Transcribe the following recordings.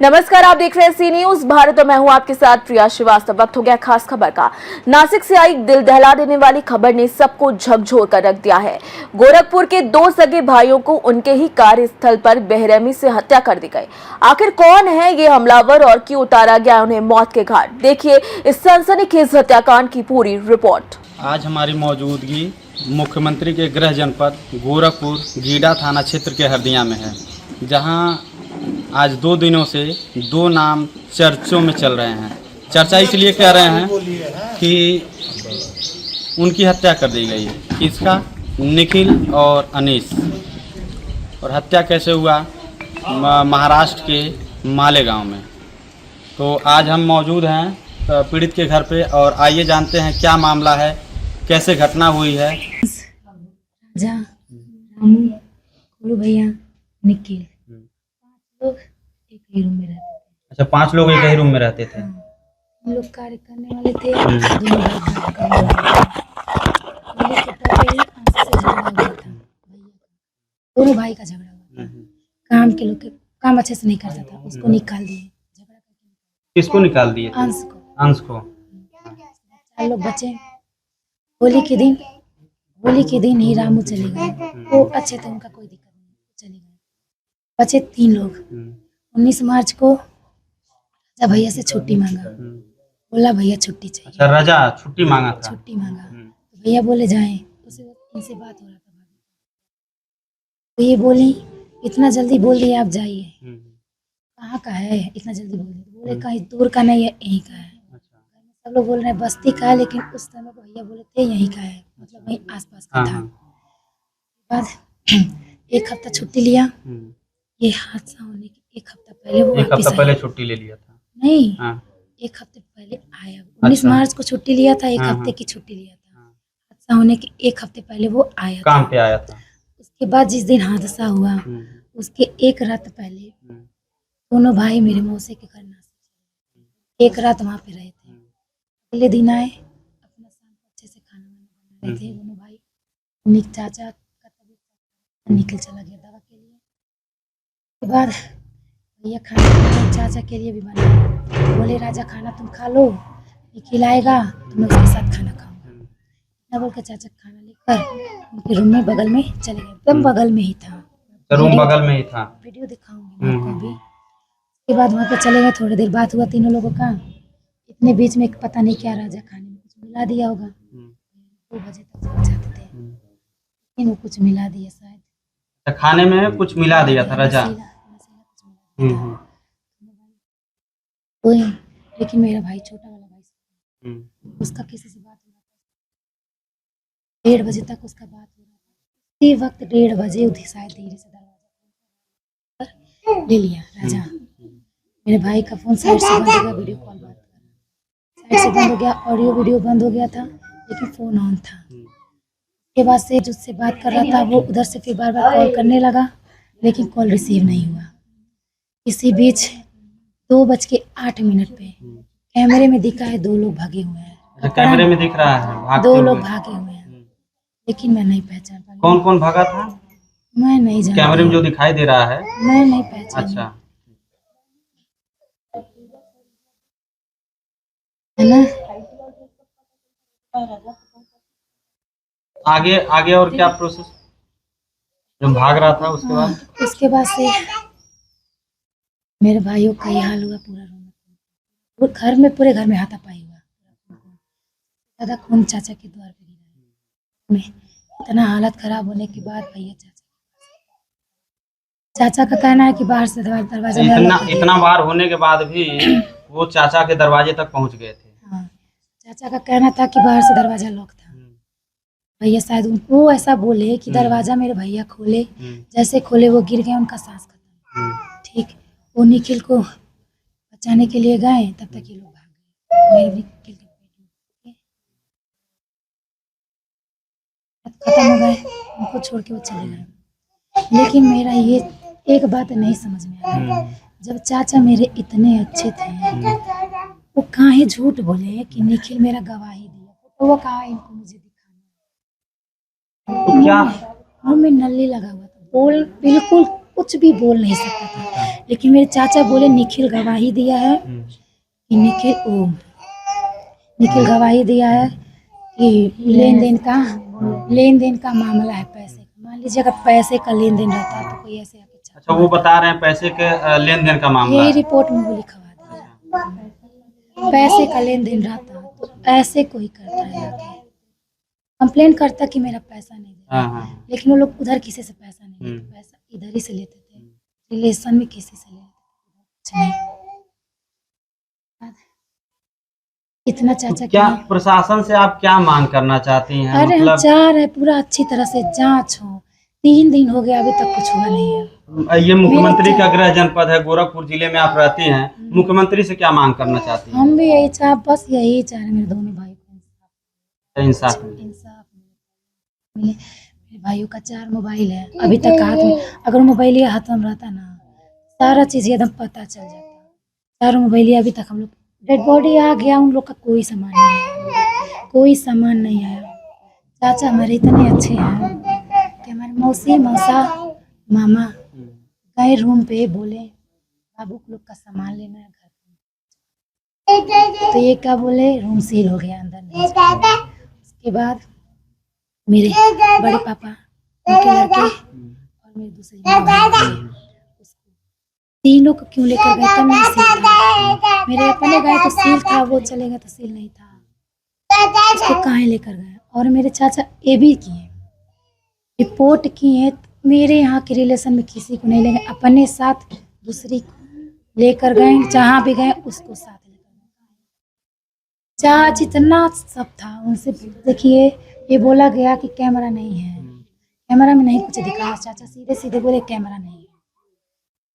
नमस्कार, आप देख रहे हैं सी न्यूज भारत और मैं हूं आपके साथ प्रिया श्रीवास्तव। वक्त हो गया खास खबर का। नासिक से आई दिल दहला देने वाली खबर ने सबको झकझोर कर रख दिया है। गोरखपुर के दो सगे भाइयों को उनके ही कार्यस्थल पर बेरहमी से हत्या कर दी गई। आखिर कौन है ये हमलावर और क्यों उतारा गया उन्हें मौत के घाट? देखिए इस सनसनीखेज हत्याकांड की पूरी रिपोर्ट। आज हमारी मौजूदगी मुख्यमंत्री के गृह जनपद गोरखपुर गीडा थाना क्षेत्र के हरदिया में है, जहां आज 2 दिनों से 2 नाम चर्चों में चल रहे हैं। चर्चा इसलिए कह रहे हैं कि उनकी हत्या कर दी गई है। किसका? निखिल और अनीस। और हत्या कैसे हुआ? महाराष्ट्र के मालेगांव में। तो आज हम मौजूद हैं पीड़ित के घर पे और आइए जानते हैं क्या मामला है, कैसे घटना हुई है। रामू, भैया, निखिल, लोग एक ही रूम में रहते थे। अच्छा, 5 लोग एक ही रूम में रहते थे। हम लोग कार्य करने वाले थे। दोनों भाई कार्य करने वाले थे। दोनों भाई का झगड़ा हुआ था। काम के लोग काम अच्छे से नहीं करता था, उसको निकाल दिए। झगड़ा करके किसको निकाल दिए? अंश को। 4 लोग बचे। होली के दिन ही रामू चले गए। वो अच्छे थे, उनका कोई दिक्कत नहीं, चले गए। बचे 3 लोग। 19 मार्च को राजा भैया से छुट्टी मांगा। बोला भैया छुट्टी चाहिए। अच्छा, राजा छुट्टी मांगा था। छुट्टी मांगा तो भैया बोले जाएं। उसे इनसे बात हो रहा था, तो ये बोली इतना जल्दी बोल दिए आप जाइए। कहाँ का है? इतना जल्दी बोल दिए। बोले कहीं दूर का नहीं है, यहीं का है। सब लोग बोल रहे हैं बस्ती का है, लेकिन उस समय को भैया बोले थे यहीं का है, मतलब वहीं आसपास का था। बाद 1 हफ्ता छुट्टी लिया। ये हादसा होने के 1 हफ्ता पहले वो 1 हफ्ता पहले छुट्टी ले लिया था। नहीं, 1 हफ्ते पहले आया। 19 मार्च को छुट्टी लिया था। 1 हफ्ते की छुट्टी लिया था। हादसा होने के 1 हफ्ते पहले वो आया, काम पे आया था। उसके बाद जिस दिन हादसा हुआ उसके 1 रात पहले दोनों भाई मेरे मौसी के घर नासिक 1 रात वहाँ पे रहे थे। अगले दिन आए, अपना शाम को अच्छे से खाना बना रहे थे दोनों भाई। निक चाचा का तबीयत, निकल चला गया दवा के लिए। उसके बाद भैया खाना चाचा के लिए भी बना। बोले राजा खाना तुम खा लो, निखिल आएगा तो मैं उसके साथ खाना खाऊंगा। ना बोल के चाचा खाना लेकर उनके रूम में बगल में चले गए। एकदम बगल में ही था, रूम बगल में ही था। वीडियो दिखाऊंगी मैं आपको अभी। उसके बाद वहाँ पे चले गए। थोड़ी देर बात हुआ तीनों लोगों का। इतने बीच में पता नहीं क्या राजा खाने में कुछ मिला दिया होगा। 2 बजे तक जाते थे, लेकिन वो कुछ मिला दिया शायद। खाने में कुछ मिला दिया था राजा। लेकिन मेरा भाई छोटा वाला भाई, उसका किसी से बात हो रहा था। 1:30 बजे तक उसका बात हो रहा था। उसी वक्त 1:30 बजे उठी शायद धीरे से दरवाजा ले लिया राजा। मेरे भाई का फोन साइड से बंद हो गया, वीडियो कॉल बात कर रहा साइड से बंद हो गया, ऑडियो वीडियो बंद हो गया था, लेकिन फोन ऑन था। उसके बाद से जिससे बात कर रहा था वो उधर से फिर बार बार कॉल करने लगा, लेकिन कॉल रिसीव नहीं हुआ। इसी बीच 2:08 पे कैमरे में दिखा है 2 लोग भागे हुए हैं। कैमरे में दिख रहा है 2 लोग भागे हुए हैं, लेकिन मैं नहीं पहचान पाई। कौन कौन भागा था? मैं नहीं जानती। कैमरे में जो दिखाई दे रहा है मैं नहीं पहचान। अच्छा, है ना? आगे और क्या प्रोसेस? जो भाग रहा था उसके बाद से मेरे भाइयों का ये हाल हुआ। पूरे घर में हाथापाई हुआ। दादा खून चाचा के द्वार पे गिरा। इतना हालत खराब होने के बाद भैया चाचा का कहना है कि बाहर से दरवाजा इतना बार होने के बाद भी वो चाचा के दरवाजे तक पहुंच गए थे। हाँ, चाचा का कहना था कि बाहर से दरवाजा लॉक था। भैया शायद उनको ऐसा बोले कि दरवाजा मेरे भैया खोले, जैसे खोले वो गिर गए, उनका सांस खत्म। ठीक, वो निखिल को बचाने के लिए गए, तब तक ये लोग भाग गए। मेरे निखिल के खत्म हो गए, उनको छोड़ के वो चले गए। लेकिन मेरा ये एक बात नहीं समझ में आया, जब चाचा मेरे इतने अच्छे थे, वो काहे झूठ बोले कि निखिल मेरा गवाही दिया, तो वो कहा इनको मुझे दिखाना। क्या मुंह में नली लगा हुआ था, बिल्कुल कुछ भी बोल नहीं सकता था। लेकिन मेरे चाचा बोले निखिल गवाही दिया है कि निखिल गवाही दिया है कि लेन देन का मामला है पैसे का। मान लीजिए अगर पैसे का लेन देन रहता तो कोई ऐसे आके अच्छा, वो बता रहे हैं पैसे के लेन देन का मामला यही है। रिपोर्ट में वो लिखवा दिया। पैसे का लेन देन रहता तो ऐसे कोई करता है आके कंप्लेन करता कि मेरा पैसा नहीं दे रहा। लेकिन वो लोग उधर किसी से पैसा नहीं लेते, पैसा इधर ही से लेते थे, रिलेशन में किसी से ले लेते थे, कुछ नहीं। इतना चाचा क्या प्रशासन से आप क्या मांग करना चाहती हैं? अरे हम चाह रहे पूरा अच्छी तरह से जांच हो। 3 दिन हो गया अभी तक कुछ हुआ नहीं है। ये मुख्यमंत्री का गृह जनपद है, गोरखपुर जिले में आप रहती हैं, मुख्यमंत्री से क्या मांग करना चाहती हैं? हम भी यही चाह, बस यही चाह रहे मेरे दोनों भाई को इंसाफ मिले। मेरे भाइयों का 4 मोबाइल है अभी तक हाथ में। अगर मोबाइल हाथ में रहता ना सारा चीज एकदम पता चल जाता। 4 मोबाइल अभी तक हम लोग डेड बॉडी आ गया, उन लोग का कोई सामान नहीं आया, कोई सामान नहीं आया। चाचा हमारे इतने अच्छे हैं कि हमारे मौसी मौसा मामा गए रूम पे, बोले बाबू लोग का सामान लेना है घर पे, तो ये क्या बोले रूम सील हो गया, अंदर नहीं जा रहे। उसके बाद मेरे बड़े पापा उनके लड़के और मेरे दूसरी माँ तीनों को क्यों लेकर गए तब नहीं सील था। मेरे अपने गए तो सील था, वो चले गए तो सील नहीं था। उसको कहाँ लेकर गए। और मेरे चाचा ये भी किए, रिपोर्ट किए, मेरे यहाँ के रिलेशन में किसी को नहीं ले गए, अपने साथ दूसरी को लेकर गए, जहाँ भी गए उसको साथ लेकर गए। चाचा जितना सब था उनसे देखिए, ये बोला गया कि कैमरा नहीं है, कैमरा में नहीं कुछ दिखा। चाचा सीधे सीधे बोले कैमरा नहीं है।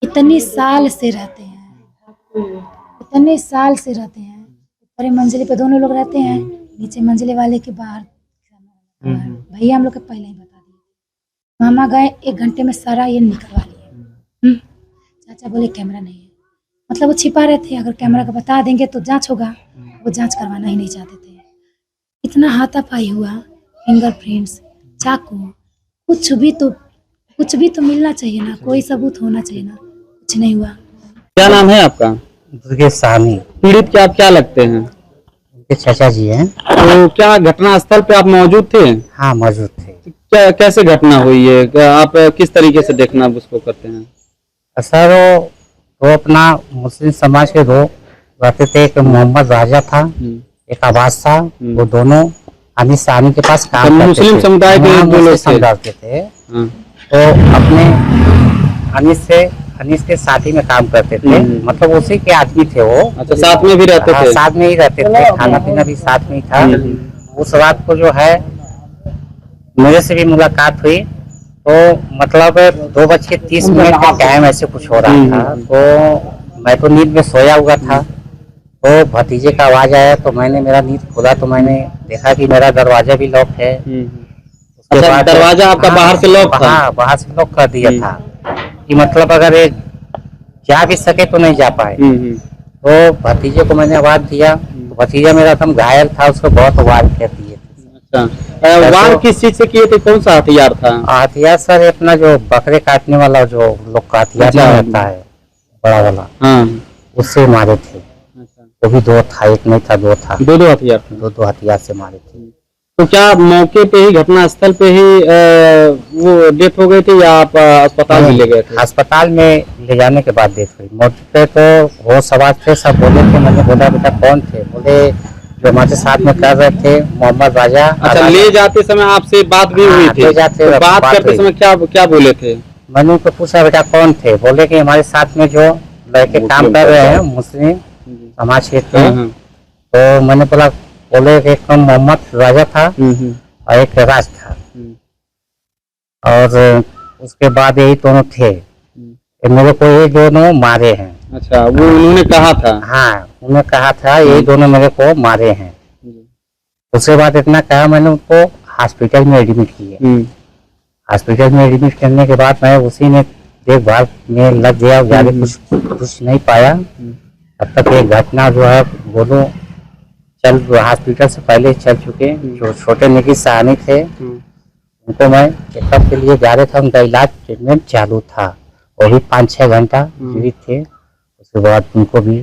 इतने साल से रहते हैं, इतने साल से रहते हैं। ऊपर मंजिले पे दोनों लोग रहते हैं, नीचे मंजिले वाले के बाहर भैया हम लोग के पहले ही बता दिए। मामा गए 1 घंटे में सारा ये निकलवा लिए। चाचा बोले कैमरा नहीं है, मतलब वो छिपा रहे थे। अगर कैमरा का बता देंगे तो जांच होगा, वो जांच करवाना ही नहीं चाहते थे। इतना हाथापाई हुआ, फिंगरप्रिंट्स, चाकू, कुछ भी तो मिलना चाहिए ना, कोई सबूत होना चाहिए ना, कुछ नहीं हुआ। क्या नाम है आपका? दुर्गेश साहनी। पीड़ित के आप क्या लगते हैं? उनके चाचा जी हैं। तो क्या घटना स्थल पे आप मौजूद थे? हाँ मौजूद थे। क्या कैसे घटना हुई है? आप किस तरीके से देखना उसको करते हैं? सर वो अपना मुस्लिम समाज के 2 रहते थे, एक मोहम्मद राजा था, एक आवाज था। वो दोनों अनिस साहनी के पास काम करते थे। मुस्लिम समुदाय के 2 लोग थे। तो अपने अनिस के साथी में काम करते थे, मतलब उसी के आदमी थे वो। अच्छा, साथ में भी रहते थे? साथ में ही रहते थे, खाना पीना भी साथ में ही था। उस रात को जो है मेरे से भी मुलाकात हुई, तो मतलब 2:30 का टाइम ऐसे कुछ हो रहा था। तो मैं तो नींद में सोया हुआ था, तो भतीजे का आवाज आया, तो मैंने मेरा नींद खोला तो मैंने देखा कि मेरा दरवाजा भी लॉक है। अच्छा, दरवाजा आपका बाहर से लॉक था? हाँ, बाहर से लॉक कर दिया था कि मतलब अगर ये जा भी सके तो नहीं जा पाए। तो भतीजे को मैंने आवाज दिया, तो भतीजा मेरा एकदम घायल था, उसको बहुत आवाज कर दिए। अच्छा, वार किस चीज से किए थे? कौन सा हथियार था? हथियार सर अपना जो बकरे काटने वाला जो लोग का हथियार रहता है बड़ा वाला, उससे मारे थे। वो भी 2 था, एक नहीं था 2 था। 2 हथियार थे? 2 हथियार से मारे थे। तो क्या मौके पे ही, घटना स्थल पे ही वो डेथ हो गई थी या आप अस्पताल में ले गए थे? अस्पताल में ले जाने के बाद डेथ हुई। मौके पे तो वो सवाल थे, सब बोले थे। मैंने बोला बेटा कौन थे? बोले जो हमारे साथ में कर रहे थे मोहम्मद राजा। अच्छा, ले जाते समय आपसे बात भी हुई थी? तो बात करते समय क्या बोले थे? मैंने उनको पूछा बेटा कौन थे? बोले कि हमारे साथ में जो लड़के काम कर रहे हैं मुस्लिम समाज के थे। तो मैंने बोले एक मोहम्मद राजा था और एक राज था, और उसके बाद यही दोनों थे। मेरे को ये दोनों मारे हैं। अच्छा, वो उन्होंने कहा था? हाँ, उन्होंने कहा था यही दोनों मेरे को मारे हैं। उसके बाद इतना कहा, मैंने उनको हॉस्पिटल में एडमिट किए। हॉस्पिटल में एडमिट करने के बाद मैं उसी में देखभाल में लग गया, ज्यादा कुछ नहीं पाया। तब तक ये घटना जो है दोनों हॉस्पिटल से पहले चल चुके। जो छोटे निखिल साहनी थे उनको मैं चेकअप के लिए जा रहा था, उनका इलाज ट्रीटमेंट चालू था। वो भी 5-6 घंटा जीवित थे। उसके बाद उनको भी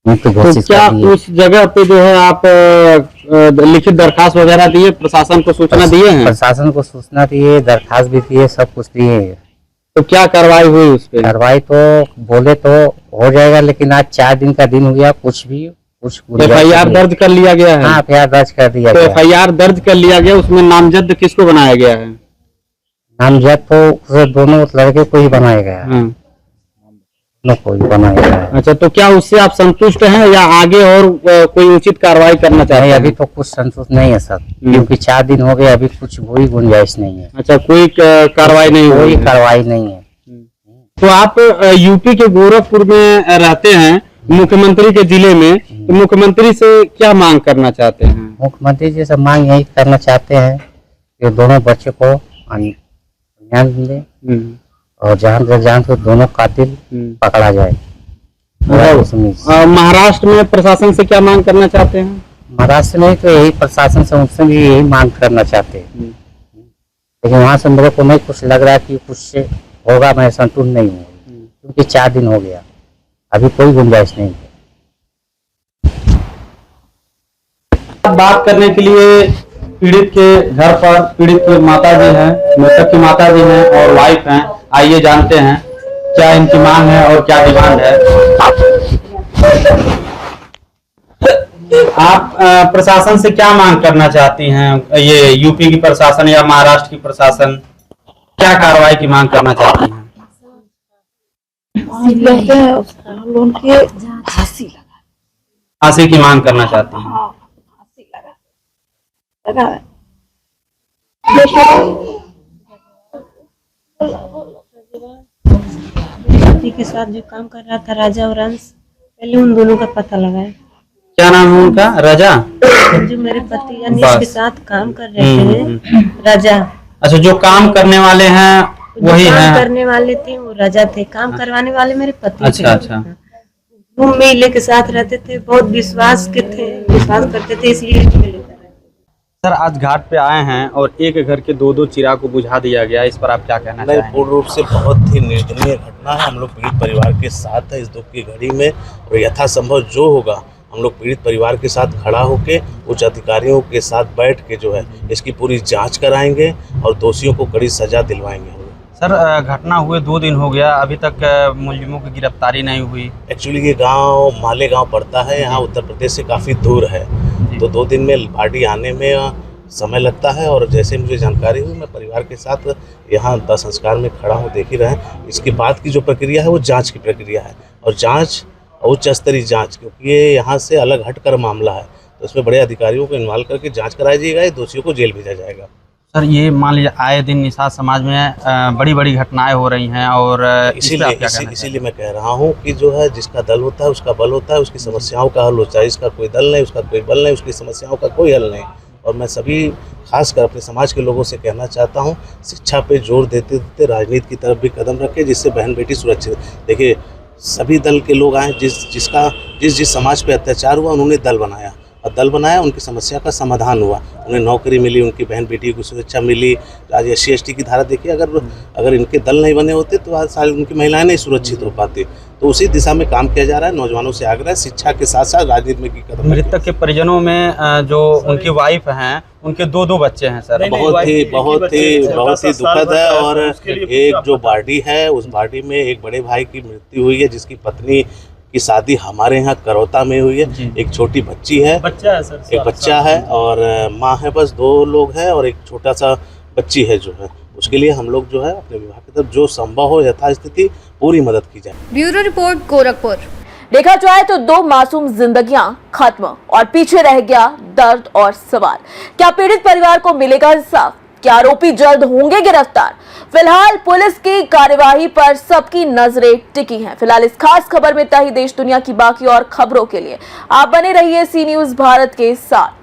मुक्त तो घोषित क्या कर दिए। उस जगह पे जो है आप लिखित दरखास्त वगैरह दिए, प्रशासन को सूचना दिए हैं? प्रशासन को सूचना दिए, दरखास्त भी दिए, सब कुछ दिए। तो क्या कार्रवाई हुई उस पे? कार्रवाई तो बोले तो हो जाएगा, लेकिन आज 4 दिन का दिन हो गया, कुछ FIR दर्ज कर लिया गया है? हाँ, FIR दर्ज कर दिया तो गया। FIR दर्ज कर लिया गया, उसमें नामजद किसको बनाया गया है? नामजद तो उसे दोनों लड़के को ही बनाया गया है, हाँ। दोनों को ही बनाया गया है। अच्छा, तो क्या उससे आप संतुष्ट हैं या आगे और कोई उचित कार्रवाई करना चाहते नहीं, हैं? अभी तो कुछ संतुष्ट नहीं है सर, क्योंकि 4 दिन हो गए, अभी कुछ कोई गुंजाइश नहीं है। अच्छा, कोई कार्रवाई नहीं हुई कोई है। कार्रवाई नहीं है। तो आप यूपी के गोरखपुर में रहते हैं, मुख्यमंत्री के जिले में, तो मुख्यमंत्री से क्या मांग करना चाहते हैं? मुख्यमंत्री जी से मांग यही करना चाहते हैं कि दोनों बच्चे को न्याय मिले और जहाँ से दोनों कातिल पकड़ा जाए। महाराष्ट्र में प्रशासन से क्या मांग करना चाहते हैं? महाराष्ट्र में तो यही प्रशासन से, उनसे भी यही मांग करना चाहते हैं, लेकिन वहाँ से मेरे को नहीं कुछ लग रहा है कि कुछ से होगा। मैं संतुष्ट नहीं हूँ, क्योंकि 4 दिन हो गया, अभी कोई गुंजाइश नहीं है। बात करने के लिए पीड़ित के घर पर पीड़ित की माता जी हैं, मृतक की माता जी हैं और वाइफ हैं। आइए जानते हैं क्या इनकी मांग है और क्या डिमांड है। आप प्रशासन से क्या मांग करना चाहती हैं? ये यूपी की प्रशासन या महाराष्ट्र की प्रशासन क्या कार्रवाई की मांग करना चाहती हैं? फांसी की मांग करना चाहती हैं? पति के साथ जो काम कर रहा था राजा और अंश, पहले उन दोनों का पता लगाए। क्या नाम है उनका? राजा? जो मेरे पति अनीश के साथ काम कर रहे थे, राजा। अच्छा, जो काम करने वाले हैं वही काम हैं? करने वाले थे वो राजा थे, काम करवाने वाले मेरे पति अच्छा, थे। अच्छा। रूम में ले के साथ रहते थे, बहुत विश्वास करते थे, इसलिए रूम में लेकर रहते थे। सर, आज घाट पे आए हैं और एक घर के 2-2 चिराग को बुझा दिया गया, इस पर आप क्या कहना नहीं, चाहेंगे? पूर्ण रूप से बहुत ही निंदनीय घटना है। हम लोग पीड़ित परिवार के साथ है इस दुख की घड़ी में, और यथासंभव जो होगा हम लोग पीड़ित परिवार के साथ खड़ा होकर उच्च अधिकारियों के साथ बैठ के जो है इसकी पूरी जांच कराएंगे और दोषियों को कड़ी सजा दिलवाएंगे। सर, घटना हुए 2 दिन हो गया, अभी तक मुलजिमों की गिरफ्तारी नहीं हुई। एक्चुअली ये गांव मालेगांव पड़ता है, यहाँ उत्तर प्रदेश से काफ़ी दूर है, तो 2 दिन में पार्टी आने में समय लगता है। और जैसे मुझे जानकारी हुई, मैं परिवार के साथ यहाँ दाह संस्कार में खड़ा हूँ, देख ही रहे हैं। इसके बाद की जो प्रक्रिया है वो जांच की प्रक्रिया है, और जांच उच्च स्तरीय जांच, क्योंकि ये यहाँ से अलग हटकर मामला है, तो इसमें बड़े अधिकारियों को इन्वॉल्व करके जांच कराई जाएगा, दोषियों को जेल भेजा जाएगा। सर, ये मान लीजिए आए दिन निषाद समाज में बड़ी बड़ी घटनाएं हो रही हैं, और इसीलिए मैं कह रहा हूँ कि जो है जिसका दल होता है उसका बल होता है, उसकी समस्याओं का हल होता है। इसका कोई दल नहीं, उसका कोई बल नहीं, उसकी समस्याओं का कोई हल नहीं। और मैं सभी खासकर अपने समाज के लोगों से कहना चाहता हूँ, शिक्षा पे जोर देते देते राजनीति की तरफ भी कदम रखें, जिससे बहन बेटी सुरक्षित। देखिए, सभी दल के लोग आए, जिस समाज पे अत्याचार हुआ उन्होंने दल बनाया, और दल बनाया, उनकी समस्या का समाधान हुआ, उन्हें नौकरी मिली, उनकी बहन बेटी को सुरक्षा मिली। आज SC/ST की धारा देखिए, अगर इनके दल नहीं बने होते तो आज सारी उनकी महिलाएं नहीं सुरक्षित हो पाती। तो उसी दिशा में काम किया जा रहा है। नौजवानों से आग्रह, शिक्षा के साथ साथ राजनीति में की कदम। मृतक के परिजनों में जो उनकी वाइफ हैं, उनके 2-2 बच्चे हैं सर। बहुत ही दुखद है। और एक जो बॉडी है, उस बॉडी में एक बड़े भाई की मृत्यु हुई है, जिसकी पत्नी की शादी हमारे यहाँ करौता में हुई है। एक छोटी बच्ची है, एक बच्चा है, और माँ है, बस 2 लोग हैं, और एक छोटा सा बच्ची है जो है। उसके लिए हम लोग जो है अपने विभाग की तरफ जो संभव हो यथास्थिति पूरी मदद की जाए। Bureau report, Gorakhpur. देखा जाए तो 2 मासूम जिंदगियां खत्म और पीछे रह गया दर्द और सवाल। क्या पीड़ित परिवार को मिलेगा इंसाफ? क्या आरोपी जल्द होंगे गिरफ्तार? फिलहाल पुलिस की कार्यवाही पर सबकी नजरें टिकी हैं। फिलहाल इस खास खबर में इतना ही। देश दुनिया की बाकी और खबरों के लिए आप बने रहिए सी न्यूज़ भारत के साथ।